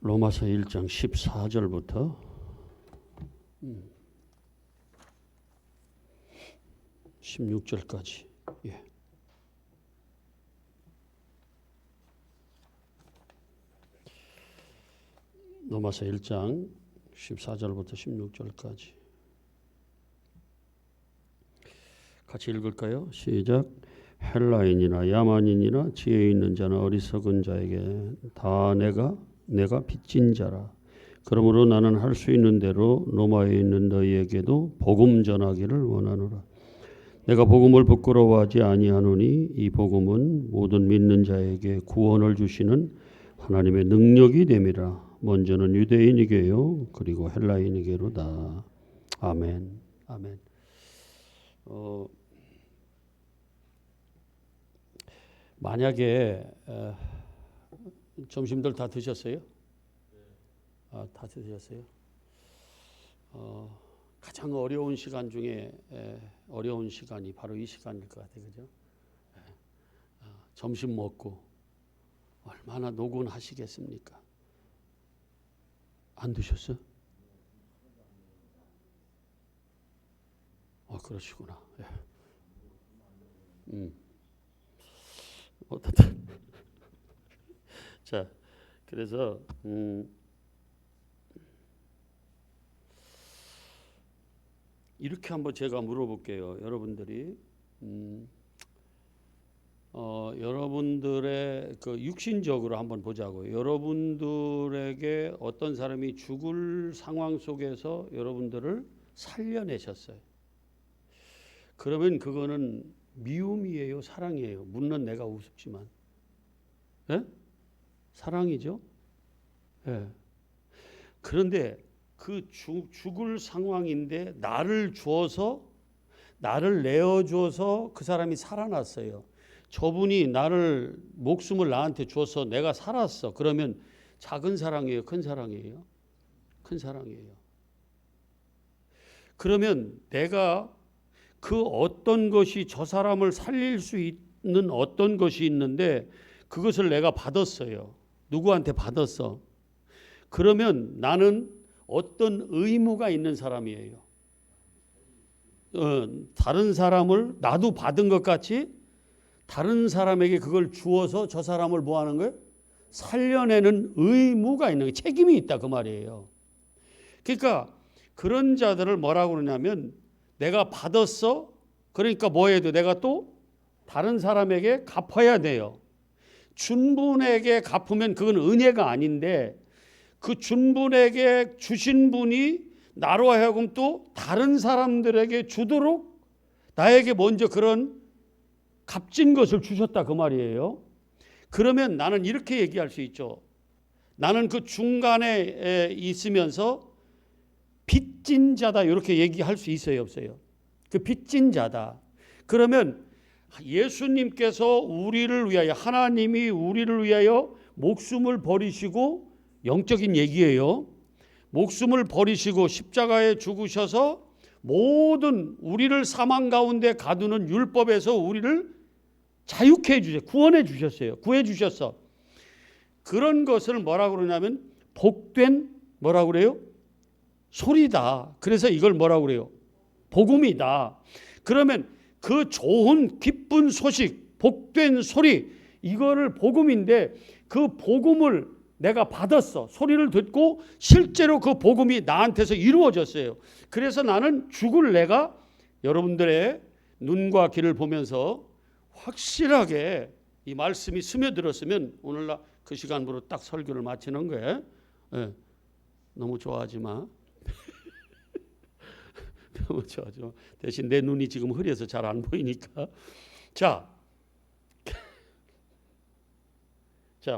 로마서 1장 14절부터 16절까지. 예. 로마서 1장 14절부터 16절까지. 같이 읽을까요? 시작. 헬라인이나 야만인이나 지혜 있는 자나 어리석은 자에게 다 내가 빚진 자라. 그러므로 나는 할 수 있는 대로 로마에 있는 너희에게도 복음 전하기를 원하노라. 내가 복음을 부끄러워하지 아니하노니 이 복음은 모든 믿는 자에게 구원을 주시는 하나님의 능력이 됨이라. 먼저는 유대인에게요 그리고 헬라인에게로다. 아멘. 아멘. 만약에 점심들 다 드셨어요? 다 드셨어요? 가장 어려운 시간 중에 어려운 시간이 바로 이 시간일 것 같아요. 그죠? 점심 먹고 얼마나 노곤하시겠습니까? 안 드셨어요? 그러시구나. 어떻든 자, 그래서 이렇게 한번 제가 물어볼게요. 여러분들이 여러분들의 그 육신적으로 한번 보자고요. 여러분들에게 어떤 사람이 죽을 상황 속에서 여러분들을 살려내셨어요. 그러면 그거는 미움이에요, 사랑이에요? 묻는 내가 우습지만, 예? 사랑이죠. 예. 그런데 그 죽을 상황인데 나를 내어줘서 그 사람이 살아났어요. 저분이 나를 목숨을 나한테 줘서 내가 살았어. 그러면 작은 사랑이에요, 큰 사랑이에요? 큰 사랑이에요. 그러면 내가 그 어떤 것이 저 사람을 살릴 수 있는 어떤 것이 있는데 그것을 내가 받았어요. 누구한테 받았어. 그러면 나는 어떤 의무가 있는 사람이에요. 다른 사람을 나도 받은 것 같이 다른 사람에게 그걸 주어서 저 사람을 뭐 하는 거예요? 살려내는 의무가 있는 거예요. 책임이 있다 그 말이에요. 그러니까 그런 자들을 뭐라고 그러냐면 내가 받았어. 그러니까 뭐 해도 내가 또 다른 사람에게 갚아야 돼요. 준 분에게 갚으면 그건 은혜가 아닌데 그 준 분에게 주신 분이 나로 하여금 또 다른 사람들에게 주도록 나에게 먼저 그런 값진 것을 주셨다 그 말이에요. 그러면 나는 이렇게 얘기할 수 있죠. 나는 그 중간에 있으면서 빚진 자다 이렇게 얘기할 수 있어요, 없어요? 그 빚진 자다. 그러면 예수님께서 우리를 위하여, 하나님이 우리를 위하여 목숨을 버리시고, 영적인 얘기예요. 목숨을 버리시고 십자가에 죽으셔서 모든 우리를 사망 가운데 가두는 율법에서 우리를 자유케 해주세요. 구원해 주셨어요. 구해 주셨어. 그런 것을 뭐라고 그러냐면 복된 뭐라고 그래요? 소리다. 그래서 이걸 뭐라고 그래요? 복음이다. 그러면 그 좋은 기쁜 소식, 복된 소리, 이거를 복음인데 그 복음을 내가 받았어. 소리를 듣고 실제로 그 복음이 나한테서 이루어졌어요. 그래서 나는 죽을 내가 여러분들의 눈과 귀를 보면서 확실하게 이 말씀이 스며들었으면 오늘날 그 시간으로 딱 설교를 마치는 거예요. 네. 너무 좋아하지 마. 너무 좋아하지 마. 대신 내 눈이 지금 흐려서 잘 안 보이니까. 자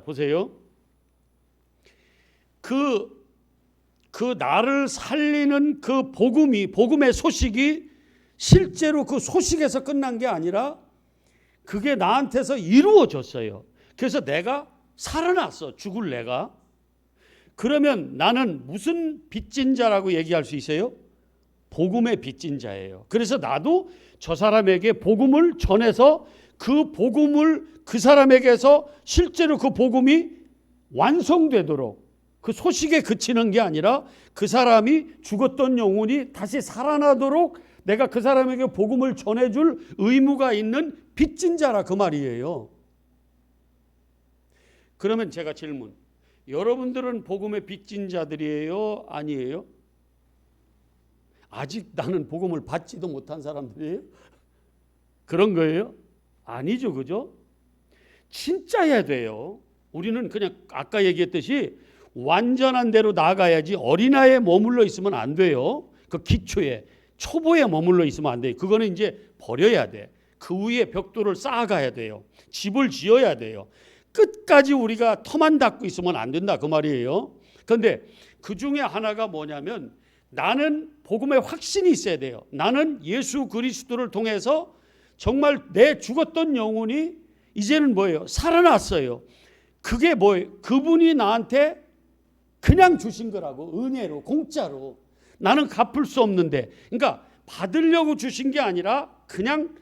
보세요. 그 나를 살리는 그 복음의 소식이 실제로 그 소식에서 끝난 게 아니라 그게 나한테서 이루어졌어요. 그래서 내가 살아났어. 죽을 내가. 그러면 나는 무슨 빚진 자라고 얘기할 수 있어요? 복음의 빚진 자예요. 그래서 나도 저 사람에게 복음을 전해서 그 복음을 그 사람에게서 실제로 그 복음이 완성되도록 그 소식에 그치는 게 아니라 그 사람이 죽었던 영혼이 다시 살아나도록 내가 그 사람에게 복음을 전해줄 의무가 있는 빚진 자라 그 말이에요. 그러면 제가 질문, 여러분들은 복음의 빚진 자들이에요? 아니에요? 아직 나는 복음을 받지도 못한 사람들이에요? 그런 거예요? 아니죠, 그죠? 진짜야 돼요. 우리는 그냥 아까 얘기했듯이 완전한 대로 나아가야지 어린아이에 머물러 있으면 안 돼요. 그 기초에, 초보에 머물러 있으면 안 돼요. 그거는 이제 버려야 돼. 그 위에 벽돌을 쌓아가야 돼요. 집을 지어야 돼요. 끝까지 우리가 터만 닦고 있으면 안 된다 그 말이에요. 그런데 그 중에 하나가 뭐냐면 나는 복음에 확신이 있어야 돼요. 나는 예수 그리스도를 통해서 정말 내 죽었던 영혼이 이제는 뭐예요? 살아났어요. 그게 뭐예요? 그분이 나한테 그냥 주신 거라고, 은혜로, 공짜로. 나는 갚을 수 없는데, 그러니까 받으려고 주신 게 아니라 그냥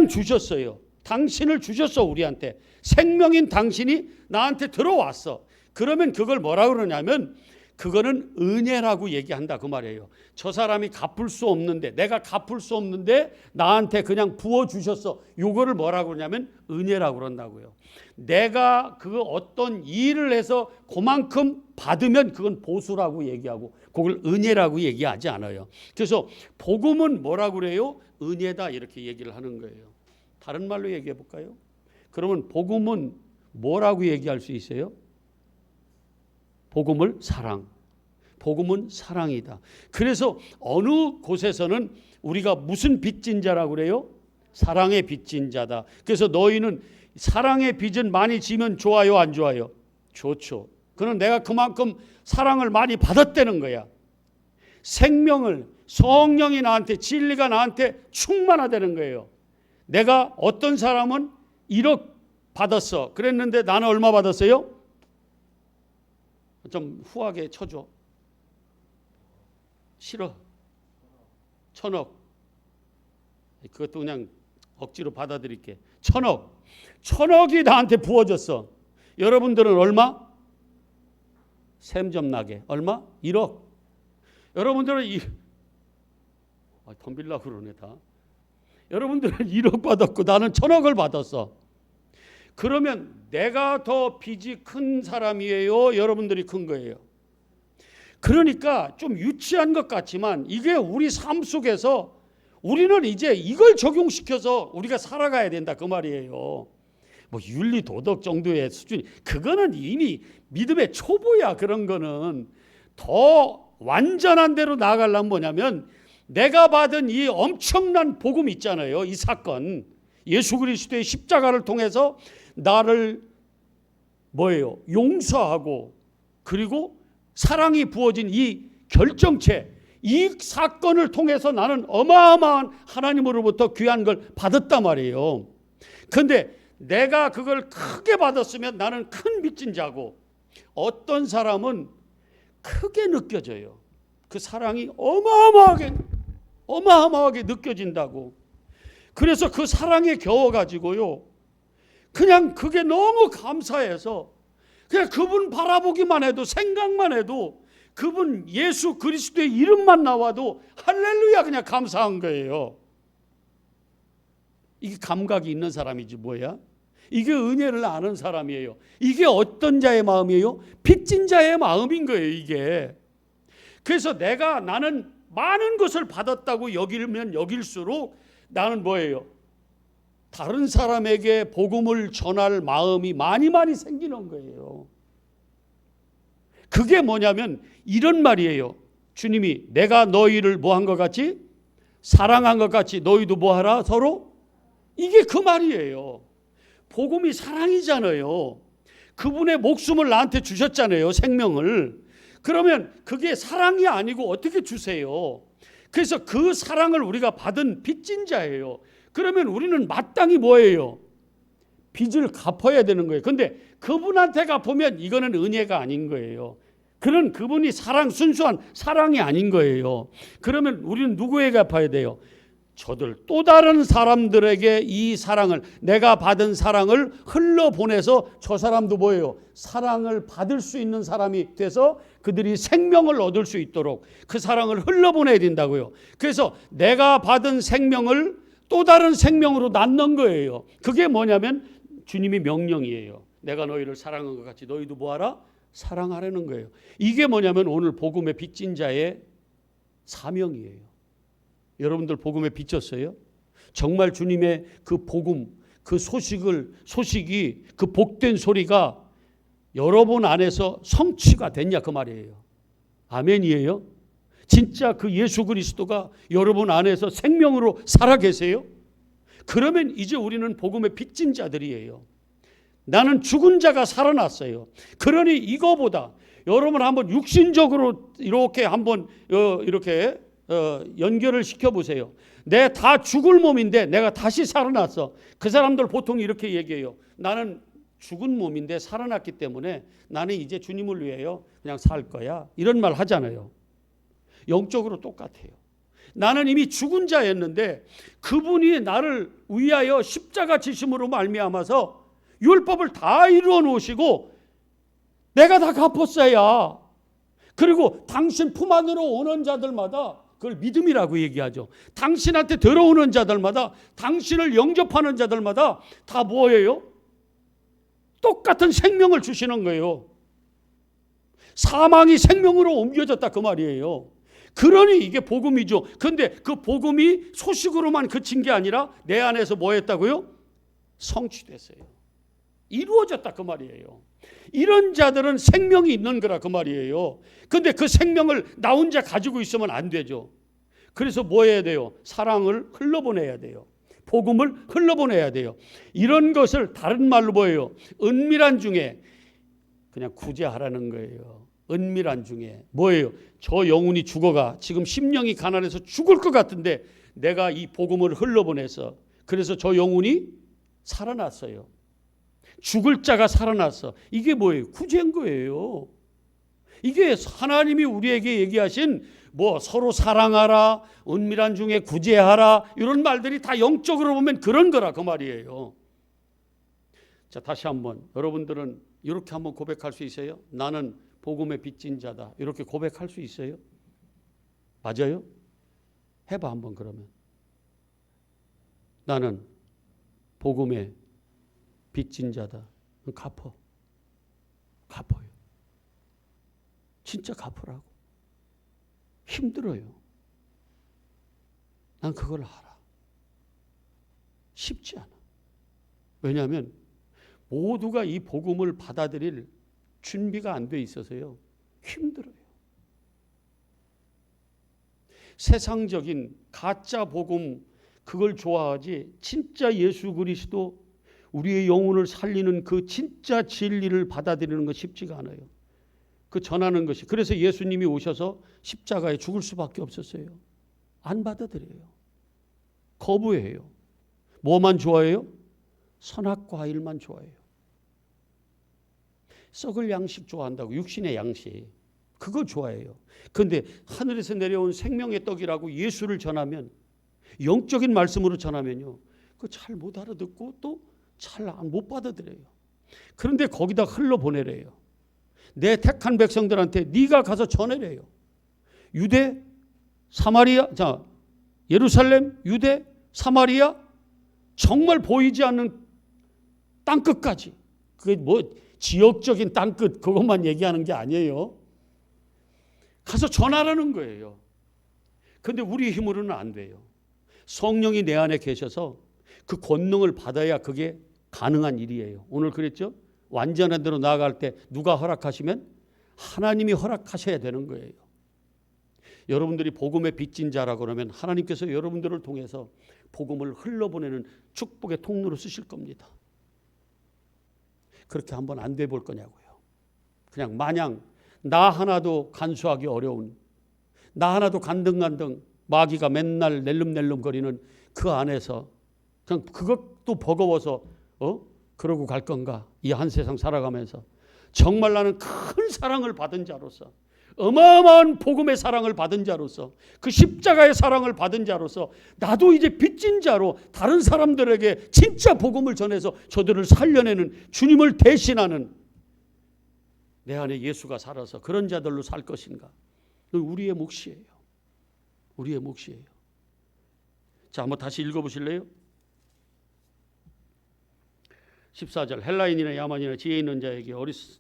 주셨어요. 당신을 주셨어, 우리한테. 생명인 당신이 나한테 들어왔어. 그러면 그걸 뭐라 그러냐면 그거는 은혜라고 얘기한다 그 말이에요. 저 사람이 갚을 수 없는데, 내가 갚을 수 없는데 나한테 그냥 부어주셨어. 요거를 뭐라고 그러냐면 은혜라고 그런다고요. 내가 그 어떤 일을 해서 그만큼 받으면 그건 보수라고 얘기하고 그걸 은혜라고 얘기하지 않아요. 그래서 복음은 뭐라고 그래요? 은혜다 이렇게 얘기를 하는 거예요. 다른 말로 얘기해 볼까요? 그러면 복음은 뭐라고 얘기할 수 있어요? 복음을 사랑. 복음은 사랑이다. 그래서 어느 곳에서는 우리가 무슨 빚진 자라고 그래요? 사랑의 빚진 자다. 그래서 너희는 사랑의 빚은 많이 지면 좋아요, 안 좋아요? 좋죠. 그는 내가 그만큼 사랑을 많이 받았다는 거야. 생명을, 성령이 나한테, 진리가 나한테 충만하다는 거예요. 내가 어떤 사람은 1억 받았어. 그랬는데 나는 얼마 받았어요? 좀 후하게 쳐줘. 싫어. 1,000억. 그것도 그냥 억지로 받아들일게. 1,000억. 1,000억이 나한테 부어졌어. 여러분들은 얼마? 셈 좀 나게. 얼마? 1억. 여러분들은 덤빌라고 그러네 다. 여러분들은 1억 받았고 나는 1,000억을 받았어. 그러면 내가 더 빚이 큰 사람이에요? 여러분들이 큰 거예요? 그러니까 좀 유치한 것 같지만 이게 우리 삶 속에서 우리는 이제 이걸 적용시켜서 우리가 살아가야 된다 그 말이에요. 뭐 윤리 도덕 정도의 수준, 그거는 이미 믿음의 초보야. 그런 거는 더 완전한 대로 나아가려면 뭐냐면 내가 받은 이 엄청난 복음 있잖아요. 이 사건, 예수 그리스도의 십자가를 통해서 나를 뭐예요? 용서하고 그리고 사랑이 부어진 이 결정체, 이 사건을 통해서 나는 어마어마한 하나님으로부터 귀한 걸 받았단 말이에요. 그런데 내가 그걸 크게 받았으면 나는 큰 빚진 자고, 어떤 사람은 크게 느껴져요. 그 사랑이 어마어마하게 느껴진다고. 그래서 그 사랑에 겨워가지고요, 그냥 그게 너무 감사해서 그냥 그분 바라보기만 해도, 생각만 해도, 그분 예수 그리스도의 이름만 나와도 할렐루야 그냥 감사한 거예요. 이게 감각이 있는 사람이지 뭐야? 이게 은혜를 아는 사람이에요. 이게 어떤 자의 마음이에요? 빚진 자의 마음인 거예요, 이게. 그래서 나는 많은 것을 받았다고 여기면 여길수록 나는 뭐예요? 다른 사람에게 복음을 전할 마음이 많이 생기는 거예요. 그게 뭐냐면 이런 말이에요. 주님이 내가 너희를 뭐한 것 같이? 사랑한 것 같이 너희도 뭐하라? 서로? 이게 그 말이에요. 복음이 사랑이잖아요. 그분의 목숨을 나한테 주셨잖아요. 생명을. 그러면 그게 사랑이 아니고 어떻게 주세요? 그래서 그 사랑을 우리가 받은 빚진 자예요. 그러면 우리는 마땅히 뭐예요? 빚을 갚아야 되는 거예요. 그런데 그분한테 갚으면 이거는 은혜가 아닌 거예요. 그분이 순수한 사랑이 아닌 거예요. 그러면 우리는 누구에게 갚아야 돼요? 저들 또 다른 사람들에게 이 사랑을, 내가 받은 사랑을 흘러보내서 저 사람도 뭐예요? 사랑을 받을 수 있는 사람이 돼서 그들이 생명을 얻을 수 있도록 그 사랑을 흘러보내야 된다고요. 그래서 내가 받은 생명을 또 다른 생명으로 낳는 거예요. 그게 뭐냐면 주님이 명령이에요. 내가 너희를 사랑한 것 같이 너희도 뭐하라? 사랑하라는 거예요. 이게 뭐냐면 오늘 복음의 빚진 자의 사명이에요. 여러분들 복음에 빚졌어요? 정말 주님의 그 복음, 그 소식이 그 복된 소리가 여러분 안에서 성취가 됐냐 그 말이에요. 아멘이에요? 진짜 그 예수 그리스도가 여러분 안에서 생명으로 살아 계세요? 그러면 이제 우리는 복음의 빚진 자들이에요. 나는 죽은 자가 살아났어요. 그러니 이거보다 여러분 한번 육신적으로 이렇게 한번 이렇게 연결을 시켜보세요. 내 다 죽을 몸인데 내가 다시 살아났어. 그 사람들 보통 이렇게 얘기해요. 나는 죽은 몸인데 살아났기 때문에 나는 이제 주님을 위해요 그냥 살 거야. 이런 말 하잖아요. 영적으로 똑같아요. 나는 이미 죽은 자였는데 그분이 나를 위하여 십자가 지심으로 말미암아서 율법을 다 이루어 놓으시고 내가 다 갚았어야. 그리고 당신 품 안으로 오는 자들마다 그걸 믿음이라고 얘기하죠. 당신한테 들어오는 자들마다, 당신을 영접하는 자들마다 다 뭐예요? 똑같은 생명을 주시는 거예요. 사망이 생명으로 옮겨졌다 그 말이에요. 그러니 이게 복음이죠. 그런데 그 복음이 소식으로만 그친 게 아니라 내 안에서 뭐 했다고요? 성취됐어요. 이루어졌다 그 말이에요. 이런 자들은 생명이 있는 거라 그 말이에요. 그런데 그 생명을 나 혼자 가지고 있으면 안 되죠. 그래서 뭐 해야 돼요? 사랑을 흘러보내야 돼요. 복음을 흘러보내야 돼요. 이런 것을 다른 말로 뭐예요? 은밀한 중에 그냥 구제하라는 거예요. 은밀한 중에 뭐예요? 저 영혼이 죽어가 지금 심령이 가난해서 죽을 것 같은데 내가 이 복음을 흘러보내서 그래서 저 영혼이 살아났어요. 죽을 자가 살아났어. 이게 뭐예요? 구제인 거예요. 이게 하나님이 우리에게 얘기하신 뭐 서로 사랑하라, 은밀한 중에 구제하라 이런 말들이 다 영적으로 보면 그런 거라 그 말이에요. 자, 다시 한번 여러분들은 이렇게 한번 고백할 수 있어요? 나는 복음의 빚진 자다. 이렇게 고백할 수 있어요? 맞아요? 해봐 한번 그러면. 나는 복음의 빚진 자다. 갚아요. 진짜 갚으라고. 힘들어요. 난 그걸 알아. 쉽지 않아. 왜냐하면 모두가 이 복음을 받아들일 준비가 안 돼 있어서요. 힘들어요. 세상적인 가짜 복음 그걸 좋아하지 진짜 예수 그리스도 우리의 영혼을 살리는 그 진짜 진리를 받아들이는 것 쉽지가 않아요. 그 전하는 것이. 그래서 예수님이 오셔서 십자가에 죽을 수밖에 없었어요. 안 받아들여요. 거부해요. 뭐만 좋아해요? 선악과일만 좋아해요. 썩을 양식 좋아한다고. 육신의 양식. 그거 좋아해요. 그런데 하늘에서 내려온 생명의 떡이라고 예수를 전하면 영적인 말씀으로 전하면요. 그거 잘 못 알아듣고 또 잘 못 받아들여요. 그런데 거기다 흘러보내래요. 내 택한 백성들한테 네가 가서 전해래요. 유대, 사마리아, 자 예루살렘, 유대, 사마리아 정말 보이지 않는 땅끝까지. 그게 뭐 지역적인 땅끝 그것만 얘기하는 게 아니에요. 가서 전하라는 거예요. 그런데 우리 힘으로는 안 돼요. 성령이 내 안에 계셔서 그 권능을 받아야 그게 가능한 일이에요. 오늘 그랬죠? 완전한 대로 나아갈 때 누가 허락하시면 하나님이 허락하셔야 되는 거예요. 여러분들이 복음의 빚진 자라고 그러면 하나님께서 여러분들을 통해서 복음을 흘러보내는 축복의 통로로 쓰실 겁니다. 그렇게 한번 안 돼 볼 거냐고요. 그냥 마냥 나 하나도 간수하기 어려운, 나 하나도 간등간등 마귀가 맨날 낼름낼름거리는 그 안에서 그냥 그것도 버거워서 그러고 갈 건가? 이 한 세상 살아가면서 정말 나는 큰 사랑을 받은 자로서 어마어마한 복음의 사랑을 받은 자로서, 그 십자가의 사랑을 받은 자로서 나도 이제 빚진 자로 다른 사람들에게 진짜 복음을 전해서 저들을 살려내는, 주님을 대신하는 내 안에 예수가 살아서 그런 자들로 살 것인가. 우리의 몫이에요. 우리의 몫이에요. 자, 한번 다시 읽어보실래요? 14절, 헬라인이나 야만이나 지혜 있는 자에게,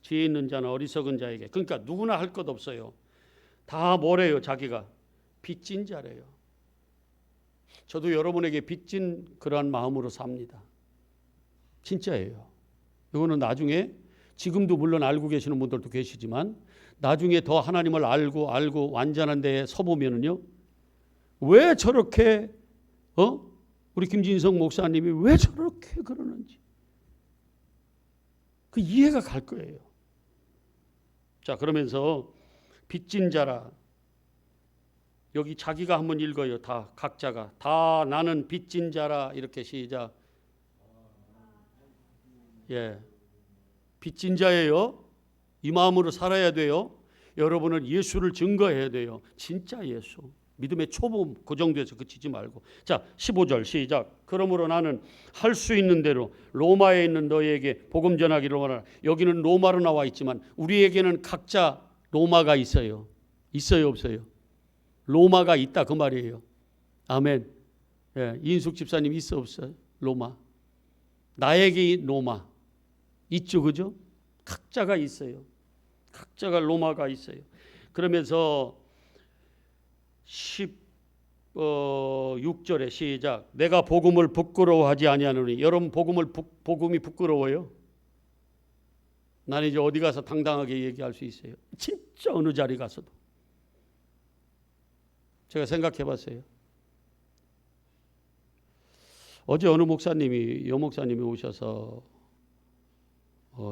지혜 있는 자나 어리석은 자에게, 그러니까 누구나 할 것 없어요. 다 뭐래요? 자기가 빚진 자래요. 저도 여러분에게 빚진 그러한 마음으로 삽니다. 진짜예요. 이거는 나중에, 지금도 물론 알고 계시는 분들도 계시지만 나중에 더 하나님을 알고 완전한 데에 서보면은요, 왜 저렇게 우리 김진성 목사님이 왜 저렇게 그러는지 그 이해가 갈 거예요. 자, 그러면서 빚진 자라, 여기 자기가 한번 읽어요. 다 각자가 다 나는 빚진 자라, 이렇게 시작. 예, 빚진 자예요. 이 마음으로 살아야 돼요. 여러분은 예수를 증거해야 돼요. 진짜 예수. 믿음의 초보, 그 정도에서 그치지 말고. 자, 15절 시작. 그러므로 나는 할 수 있는 대로 로마에 있는 너희에게 복음 전하기를 원하노라. 여기는 로마로 나와 있지만 우리에게는 각자 로마가 있어요. 있어요, 없어요? 로마가 있다, 그 말이에요. 아멘. 예, 이인숙 집사님 있어, 없어요? 로마. 나에게 로마 있죠, 그죠? 각자가 있어요. 각자가 로마가 있어요. 그러면서 16절에 시작. 내가 복음을 부끄러워하지 아니하노니. 여러분, 복음이 부끄러워요? 나는 이제 어디 가서 당당하게 얘기할 수 있어요. 진짜 어느 자리 가서도. 제가 생각해 봤어요. 어제 어느 목사님이, 여 목사님이 오셔서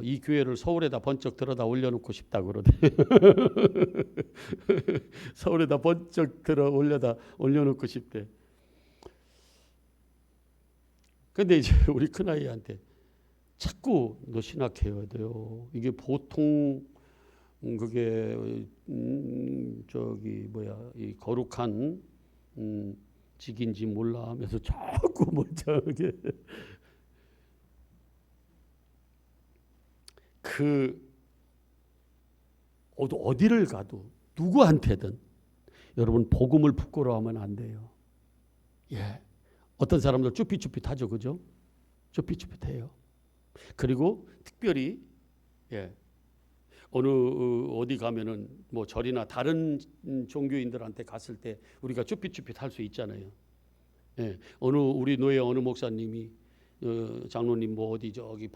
이 교회를 서울에다 번쩍 들어다 올려놓고 싶다 그러대. 서울에다 번쩍 올려놓고 싶대. 근데 이제 우리 큰아이한테 자꾸 너 신학해야 돼요. 이게 보통 그게 이 거룩한 직인지 몰라 하면서 자꾸 멀쩡하게. 어디를 가도 누구한테든 여러분 복음을 부끄러워하면 안 돼요. 예, 어떤 사람들 쭈삣쭈삣하죠, 그죠? 쭈삣쭈삣해요. 그리고 특별히 어디 가면은 뭐 절이나 다른 종교인들한테 갔을 때 우리가 쭈삣쭈삣할 수 있잖아요. 예, 우리 노예 어느 목사님이 장로님 뭐 어디 저기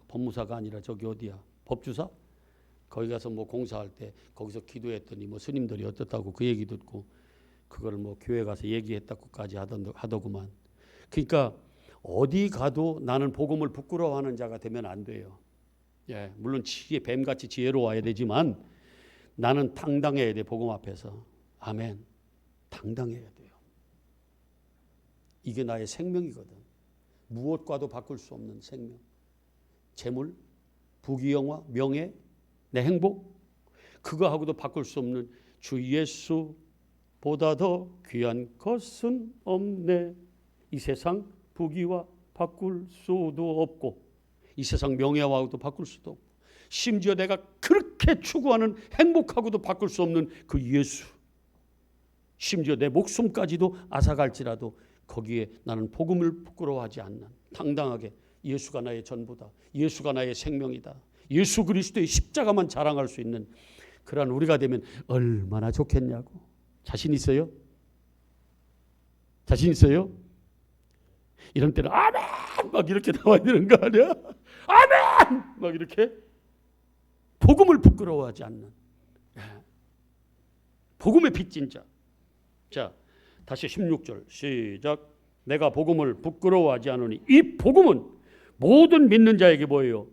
법무사가 아니라 저기 어디야? 법주사? 거기 가서 뭐 공사할 때 거기서 기도했더니 뭐 스님들이 어떻다고 그 얘기 듣고 그걸 뭐 교회 가서 얘기했다고까지 하더구만. 그러니까 어디 가도 나는 복음을 부끄러워하는 자가 되면 안 돼요. 예, 물론 뱀같이 지혜로워야 되지만 나는 당당해야 돼, 복음 앞에서. 아멘. 당당해야 돼요. 이게 나의 생명이거든. 무엇과도 바꿀 수 없는 생명. 재물, 부귀영화, 명예, 내 행복, 그거하고도 바꿀 수 없는 주 예수보다 더 귀한 것은 없네. 이 세상 부귀와 바꿀 수도 없고 이 세상 명예와도 바꿀 수도 없고 심지어 내가 그렇게 추구하는 행복하고도 바꿀 수 없는 그 예수, 심지어 내 목숨까지도 앗아갈지라도 거기에 나는 복음을 부끄러워하지 않는 당당하게 예수가 나의 전부다. 예수가 나의 생명이다. 예수 그리스도의 십자가만 자랑할 수 있는 그러한 우리가 되면 얼마나 좋겠냐고. 자신 있어요? 자신 있어요? 이런 때는 아멘! 막 이렇게 나와야 되는 거 아니야? 아멘! 막 이렇게 복음을 부끄러워하지 않는 복음의 빚진 자. 자, 다시 16절 시작. 내가 복음을 부끄러워하지 않으니 이 복음은 모든 믿는 자에게 뭐예요?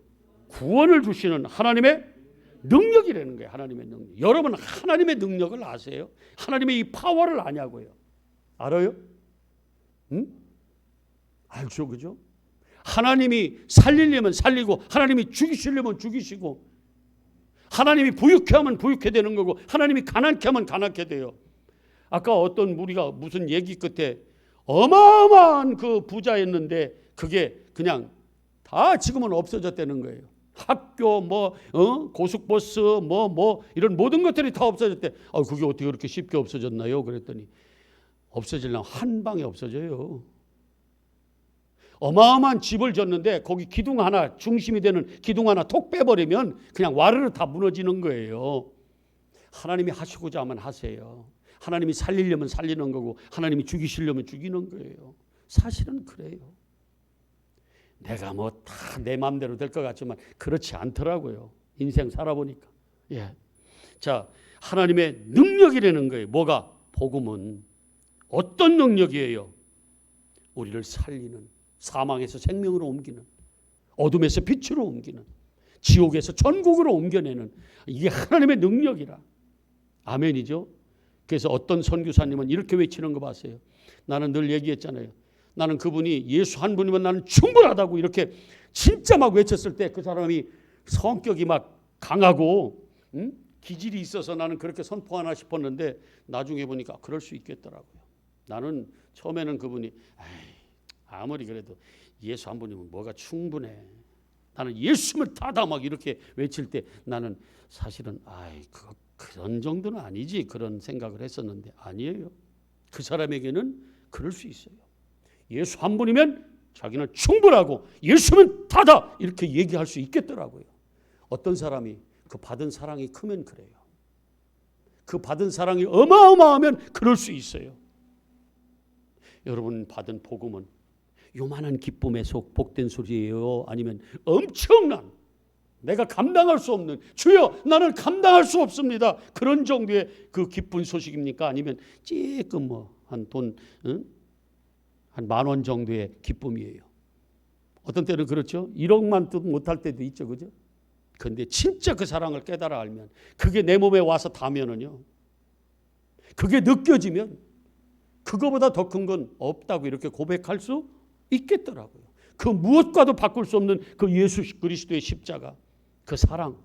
구원을 주시는 하나님의 능력이라는 거예요. 하나님의 능력. 여러분 하나님의 능력을 아세요? 하나님의 이 파워를 아냐고요. 알아요? 응? 알죠, 그죠? 하나님이 살리려면 살리고 하나님이 죽이시려면 죽이시고 하나님이 부유케 하면 부유케 되는 거고 하나님이 가난케 하면 가난케 돼요. 아까 어떤 무리가 무슨 얘기 끝에 어마어마한 그 부자였는데 그게 그냥 다 지금은 없어졌다는 거예요. 학교 고속버스 이런 모든 것들이 다 없어졌대. 그게 어떻게 그렇게 쉽게 없어졌나요? 그랬더니 없어지려면 한 방에 없어져요. 어마어마한 집을 졌는데 거기 기둥 하나, 중심이 되는 기둥 하나 톡 빼버리면 그냥 와르르 다 무너지는 거예요. 하나님이 하시고자 하면 하세요. 하나님이 살리려면 살리는 거고 하나님이 죽이시려면 죽이는 거예요. 사실은 그래요. 내가 다 내 마음대로 될 것 같지만 그렇지 않더라고요. 인생 살아보니까. 자, 하나님의 능력이라는 거예요. 뭐가? 복음은 어떤 능력이에요? 우리를 살리는, 사망에서 생명으로 옮기는, 어둠에서 빛으로 옮기는, 지옥에서 천국으로 옮겨내는, 이게 하나님의 능력이라. 아멘이죠. 그래서 어떤 선교사님은 이렇게 외치는 거 봤어요. 나는 늘 얘기했잖아요. 나는 그분이 예수 한 분이면 나는 충분하다고 이렇게 진짜 막 외쳤을 때 그 사람이 성격이 막 강하고 기질이 있어서 나는 그렇게 선포하나 싶었는데 나중에 보니까 그럴 수 있겠더라고요. 나는 처음에는 그분이 아무리 그래도 예수 한 분이면 뭐가 충분해. 나는 예수를 다다 막 이렇게 외칠 때 나는 사실은 그런 정도는 아니지 그런 생각을 했었는데 아니에요. 그 사람에게는 그럴 수 있어요. 예수 한 분이면 자기는 충분하고 예수는 다다 이렇게 얘기할 수 있겠더라고요. 어떤 사람이 그 받은 사랑이 크면 그래요. 그 받은 사랑이 어마어마하면 그럴 수 있어요. 여러분 받은 복음은 요만한 기쁨의 속 복된 소리예요? 아니면 엄청난 내가 감당할 수 없는 주여 나는 감당할 수 없습니다 그런 정도의 그 기쁜 소식입니까? 아니면 찌끔 한 돈 한 10,000원 정도의 기쁨이에요. 어떤 때는 그렇죠. 1억만 도 못할 때도 있죠. 그죠? 그런데 진짜 그 사랑을 깨달아 알면 그게 내 몸에 와서 닿으면은요. 그게 느껴지면 그거보다 더 큰 건 없다고 이렇게 고백할 수 있겠더라고요. 그 무엇과도 바꿀 수 없는 그 예수 그리스도의 십자가, 그 사랑,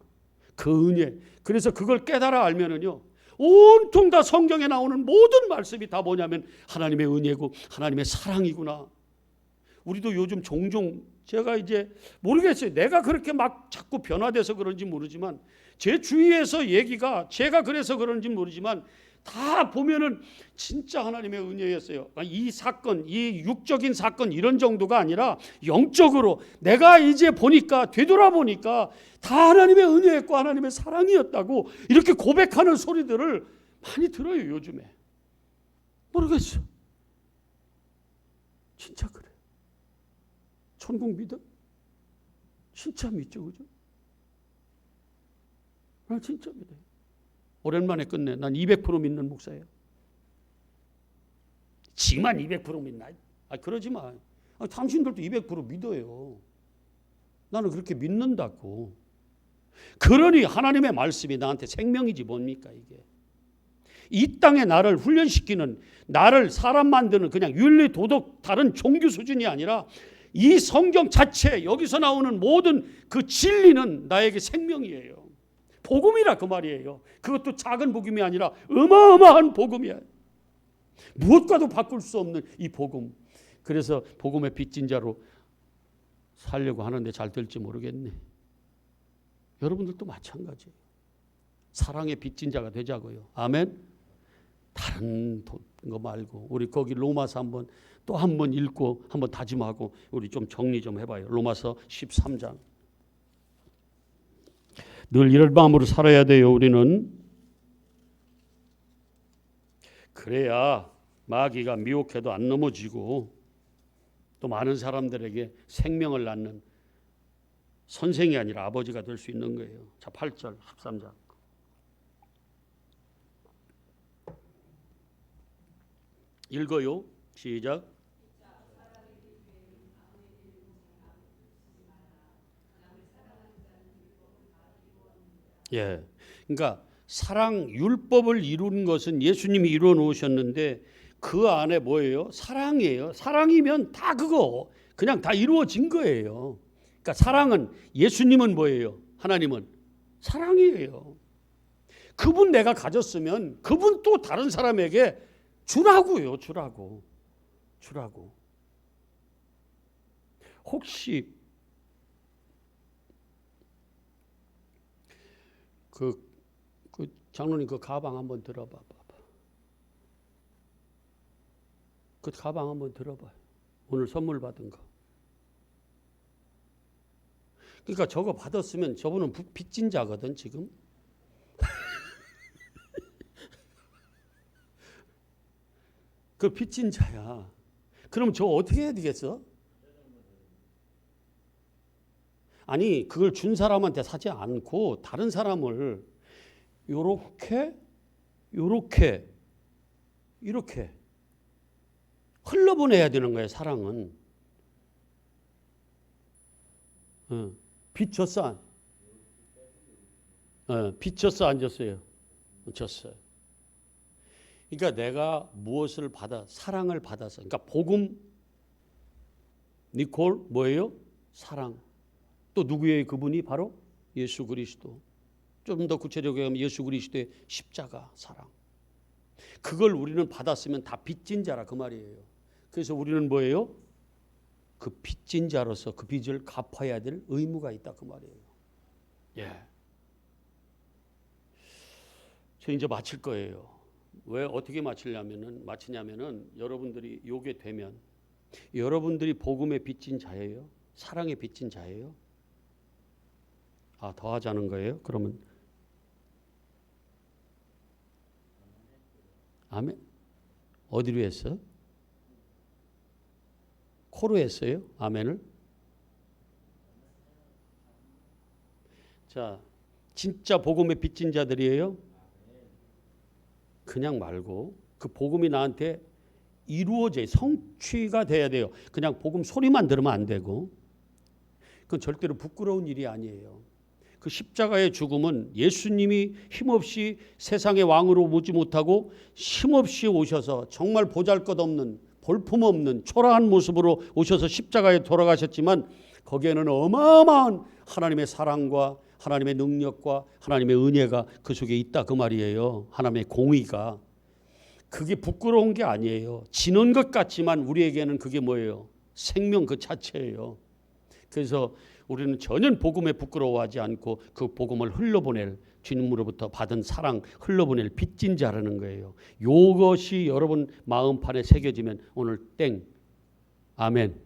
그 은혜. 그래서 그걸 깨달아 알면은요. 온통 다 성경에 나오는 모든 말씀이 다 뭐냐면 하나님의 은혜고 하나님의 사랑이구나. 우리도 요즘 종종 제가 이제 모르겠어요. 내가 그렇게 막 자꾸 변화돼서 그런지 모르지만 제 주위에서 얘기가 제가 그래서 그런지 모르지만 다 보면은 진짜 하나님의 은혜였어요. 이 사건, 이 육적인 사건 이런 정도가 아니라 영적으로 내가 이제 보니까 되돌아보니까 다 하나님의 은혜였고 하나님의 사랑이었다고 이렇게 고백하는 소리들을 많이 들어요. 요즘에. 모르겠어. 진짜 그래. 천국 믿어? 진짜 믿죠. 그죠? 나 진짜 믿어요. 오랜만에 끝내. 난 200% 믿는 목사예요. 지만 200% 믿나? 그러지 마. 당신들도 200% 믿어요. 나는 그렇게 믿는다고. 그러니 하나님의 말씀이 나한테 생명이지 뭡니까 이게. 이 땅에 나를 훈련시키는 나를 사람 만드는 그냥 윤리 도덕 다른 종교 수준이 아니라 이 성경 자체 여기서 나오는 모든 그 진리는 나에게 생명이에요. 복음이라 그 말이에요. 그것도 작은 복음이 아니라 어마어마한 복음이야. 무엇과도 바꿀 수 없는 이 복음. 그래서 복음의 빚진 자로 살려고 하는데 잘 될지 모르겠네. 여러분들도 마찬가지예요. 사랑의 빚진 자가 되자고요. 아멘. 다른 거 말고 우리 거기 로마서 한번 또 한 번 읽고 한번 다짐하고 우리 좀 정리 좀 해봐요. 로마서 13장. 늘 이럴 마음으로 살아야 돼요. 우리는 그래야 마귀가 미혹해도 안 넘어지고 또 많은 사람들에게 생명을 낳는 선생이 아니라 아버지가 될 수 있는 거예요. 자, 8절 13장. 읽어요. 시작. 예. 그러니까 사랑 율법을 이룬 것은 예수님이 이루어 놓으셨는데 그 안에 뭐예요? 사랑이에요. 사랑이면 다 그거 그냥 다 이루어진 거예요. 그러니까 사랑은 예수님은 뭐예요? 하나님은 사랑이에요. 그분 내가 가졌으면 그분 또 다른 사람에게 주라고요. 주라고. 혹시 그 장로님 그 가방 한번 들어봐. 그 가방 한번 들어봐요. 오늘 선물 받은 거. 그러니까 저거 받았으면 저분은 빚진 자거든 지금. 그 빚진 자야. 그럼 저 어떻게 해야 되겠어? 아니 그걸 준 사람한테 사지 않고 다른 사람을 요렇게 흘러보내야 되는 거예요. 사랑은. 빚 졌어? 빚 졌어? 안 졌어요? 졌어요. 그러니까 내가 무엇을 받아? 사랑을 받아서. 그러니까 복음 니콜 뭐예요? 사랑. 또 누구예요? 그분이 바로 예수 그리스도. 좀 더 구체적으로 하면 예수 그리스도의 십자가 사랑. 그걸 우리는 받았으면 다 빚진 자라 그 말이에요. 그래서 우리는 뭐예요? 그 빚진 자로서 그 빚을 갚아야 될 의무가 있다 그 말이에요. 예. 저 이제 마칠 거예요. 왜 어떻게 마치냐면은 여러분들이 요게 되면 여러분들이 복음의 빚진 자예요? 사랑의 빚진 자예요? 더 하자는 거예요? 그러면 아멘. 어디로 했어? 코로 했어요? 아멘을? 자, 진짜 복음의 빚진 자들이에요? 그냥 말고 그 복음이 나한테 이루어져 성취가 돼야 돼요. 그냥 복음 소리만 들으면 안 되고 그건 절대로 부끄러운 일이 아니에요. 그 십자가의 죽음은 예수님이 힘없이 세상의 왕으로 오지 못하고 힘없이 오셔서 정말 보잘것없는 볼품없는 초라한 모습으로 오셔서 십자가에 돌아가셨지만 거기에는 어마어마한 하나님의 사랑과 하나님의 능력과 하나님의 은혜가 그 속에 있다 그 말이에요. 하나님의 공의가. 그게 부끄러운 게 아니에요. 지는 것 같지만 우리에게는 그게 뭐예요? 생명 그 자체예요. 그래서 우리는 전혀 복음에 부끄러워하지 않고 그 복음을 흘러보낼 주님으로부터 받은 사랑 흘러보낼 빚진 자라는 거예요. 이것이 여러분 마음판에 새겨지면 오늘 땡 아멘.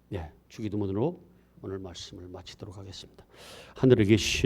네, 주기도문으로 오늘 말씀을 마치도록 하겠습니다. 하늘에 계신